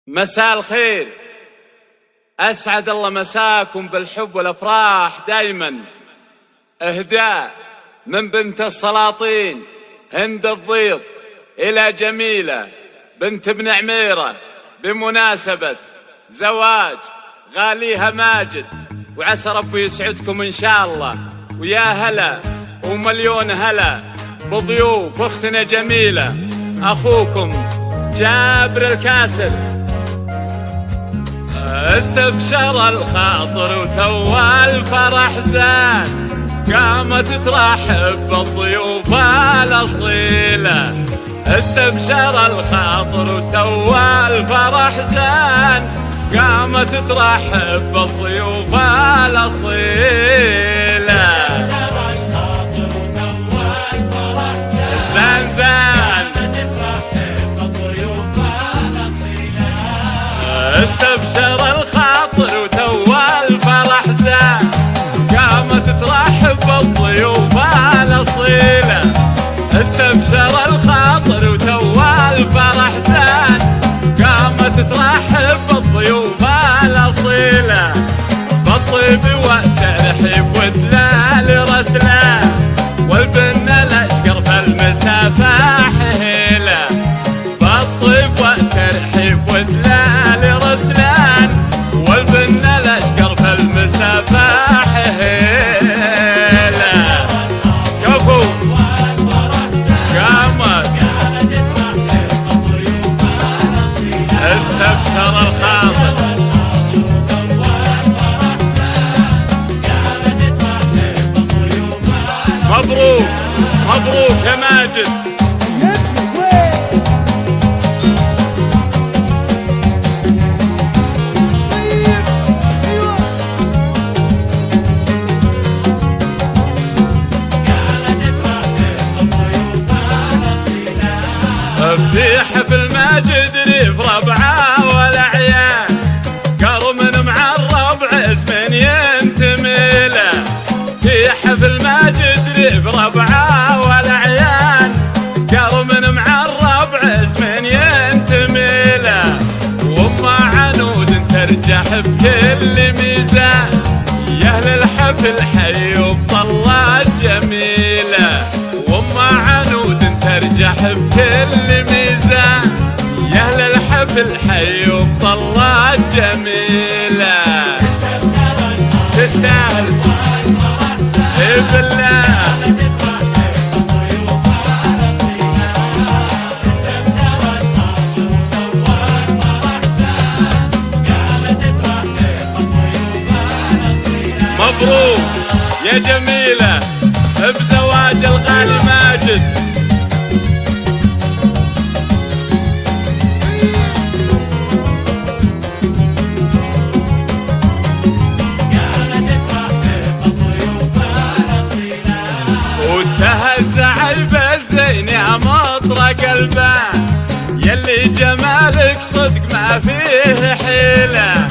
مساء الخير، أسعد الله مساكم بالحب والأفراح دايما. إهداء من بنت السلاطين هند الضيض إلى جميلة بنت ابن عميرة بمناسبة زواج غاليها ماجد، وعسى ربي يسعدكم إن شاء الله. ويا هلا ومليون هلا بضيوف أختنا جميلة، أخوكم جابر الكاسل. استبشر الخاطر وتوى الفرح زان، قامت ترحب بالضيوف الأصيلة. استبشر الخاطر وتوى الفرح زان، قامت ترحب بالضيوف الأصيلة. زان زان استبشر الخاطر وتوى الفرح زان، قامت ترحب بالضيوف الأصيلة. استبشر الخاطر وتوى الفرح زان، قامت ترحب بالضيوف الأصيلة. بالطيب والترحيب ودلال رسله، والبنة الأشقر في المسافة حيلة. بالطيب والترحيب ودلال رسلان، والبنة الأشقر في المسافة حيلة. كفو قامت استبشر الخاطر. مبروك مبروك يا ماجد. في حفل ماجد ريف ربعه والأعيان، قرمن مع الربع اسم ينتمي له. في حفل ماجد ريف ربعه والأعيان، قرمن مع الربع اسم ينتمي له. وأم عنود ترجح بكل ميزان، يا أهل الحفل حيوا بطلة جميلة. وأم عنود ترجح بكل ميزان، يا أهل الحفل حيوا بطلة جميلة. تستاهل إي بالله. مبروك يا جميلة بزواج الغالي ماجد. وتهزع البزين يا مطرق البان، يلي جمالك صدق ما فيه حيلة.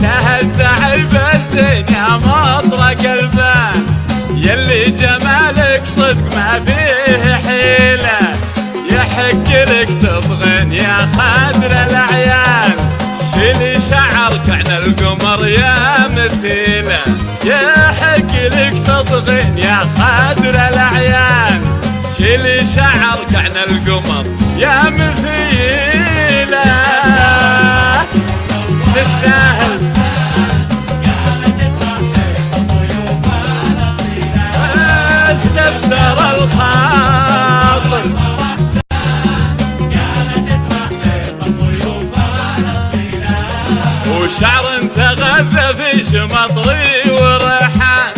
تهزع البزين يا مطرق البان، يلي جمالك صدق ما فيه حيلة. يحق لك تضغن يا خادر الأعيان، شيلي شعرك عن القمر يا مثيلة. يحق لك تضغن يا خادر الأعيان، شيلي شعرك عن القمر يا مثيلة. تستاهل استبشر الخاطر. وشعر تغذى في شمطري وريحان،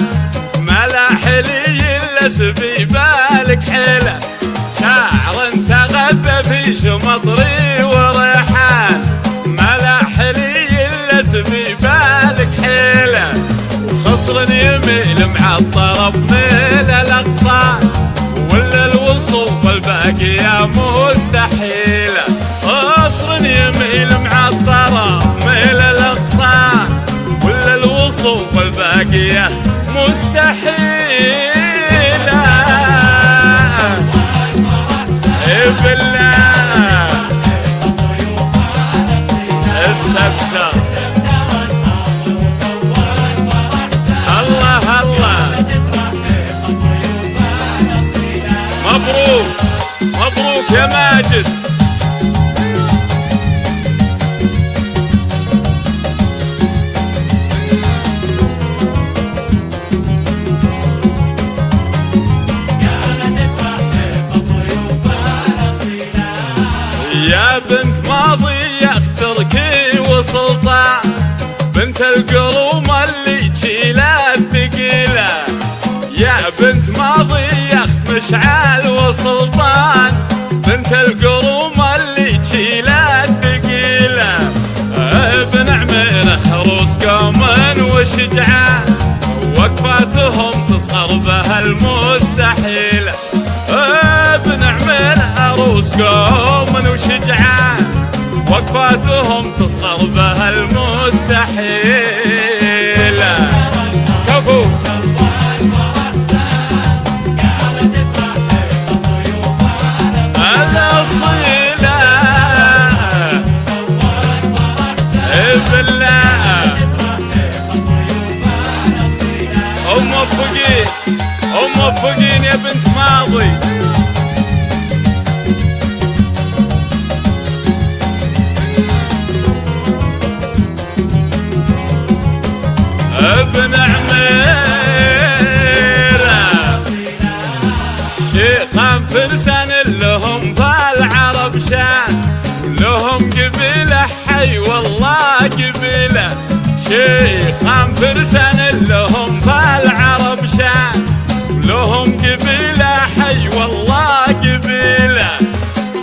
ملاحلي يلس في بالك حيلة. شعر تغذى في شمطري وريحان، ملاحلي يلس في بالك حيلة. وخصر يميل مع الطرف ميل الأقصى، ولا الوصول الباقية مستحيلة. خصر يميل مع الطرف ميل الأقصى، ولا الوصول الباقية مستحيلة. إي بالله استبشر. الله الله، مبروك مبروك يا ماجد. يا بنت ماضي اختركي وسلطان، بنت القروم اللي تشيلها الثقيلة. يا بنت ماضي اخت مشعل وسلطان، بنت القروم اللي تشيلها الثقيلة. بنعمل عروس قوم وشجعان، وقفاتهم تصغر بها المستحيلة. بنعمل عروس قوم وشجعان، وقفاتهم تصغر بها المستحيلة. كفو الأصيلة بالله. موفقين موفقين يا بنت ماضي. ابن عميرة شيخان فرسان لهم بالعرب شان، لهم قبيلة حي والله قبيلة. شيخان فرسان لهم بالعرب شان، لهم قبيلة حي والله قبيلة.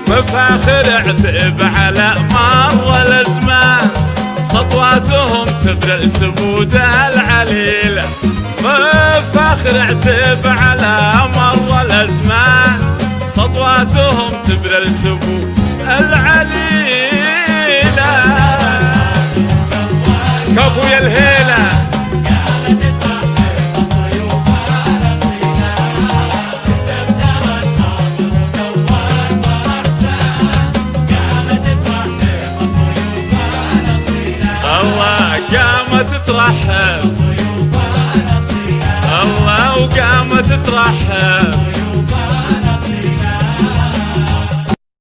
مفاخر اعتب على مر الازمان، سطواتهم تبرئ سبود العليلة. مفاخر اعتب على مر الازمان، سطواتهم تبرئ سبود العليلة. كفو يا الهيلة. قامت ترحب الله، وقامت ترحب